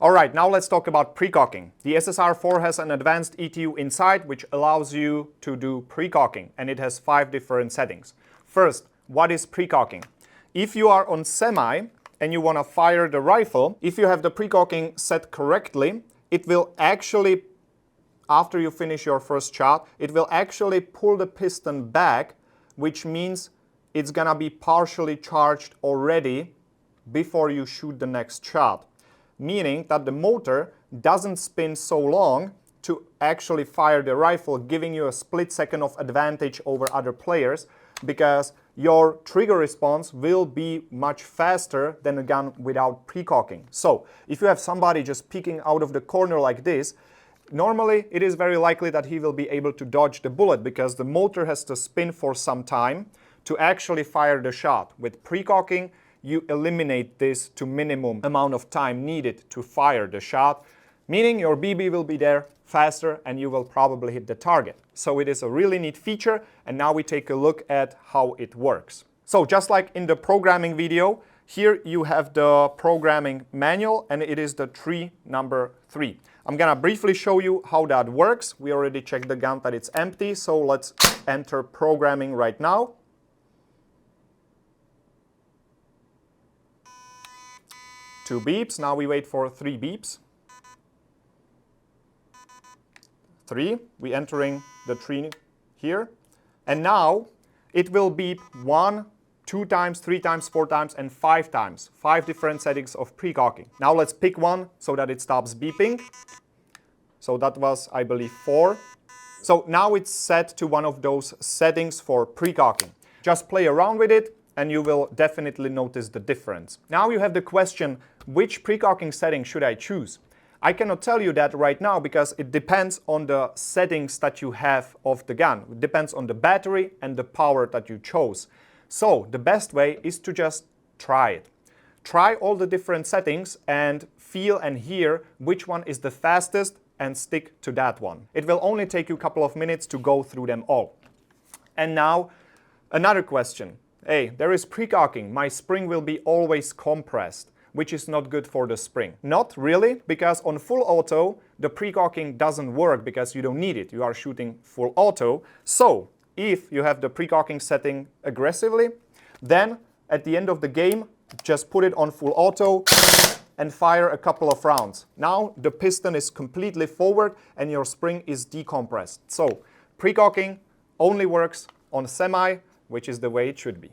Alright, now let's talk about precocking. The SSR4 has an advanced ETU inside which allows you to do precocking, and it has 5 different settings. First, what is precocking? If you are on semi and you want to fire the rifle, if you have the precocking set correctly, it will actually, after you finish your first shot, it will actually pull the piston back, which means it's gonna be partially charged already before you shoot the next shot. Meaning that the motor doesn't spin so long to actually fire the rifle, giving you a split second of advantage over other players, because your trigger response will be much faster than a gun without precocking. So if you have somebody just peeking out of the corner like this, normally it is very likely that he will be able to dodge the bullet, because the motor has to spin for some time to actually fire the shot. With precocking, you eliminate this to minimum amount of time needed to fire the shot, meaning your BB will be there faster and you will probably hit the target. So it is a really neat feature, and now we take a look at how it works. So just like in the programming video, here you have the programming manual, and it is the tree number 3. I'm gonna briefly show you how that works. We already checked the gun that it's empty, so let's enter programming right now. Two beeps. Now we wait for 3 beeps. 3. We entering the tree here. And now it will beep 1, 2 times, 3 times, 4 times, and 5 times. 5 different settings of precocking. Now let's pick one so that it stops beeping. So that was, I believe, 4. So now it's set to one of those settings for precocking. Just play around with it, and you will definitely notice the difference. Now you have the question, which precocking setting should I choose? I cannot tell you that right now, because it depends on the settings that you have of the gun. It depends on the battery and the power that you chose. So the best way is to just try it. Try all the different settings and feel and hear which one is the fastest and stick to that one. It will only take you a couple of minutes to go through them all. And now another question. Hey, there is precocking. My spring will be always compressed, which is not good for the spring. Not really, because on full auto, the precocking doesn't work because you don't need it. You are shooting full auto. So if you have the precocking setting aggressively, then at the end of the game, just put it on full auto and fire a couple of rounds. Now the piston is completely forward and your spring is decompressed. So precocking only works on semi, which is the way it should be.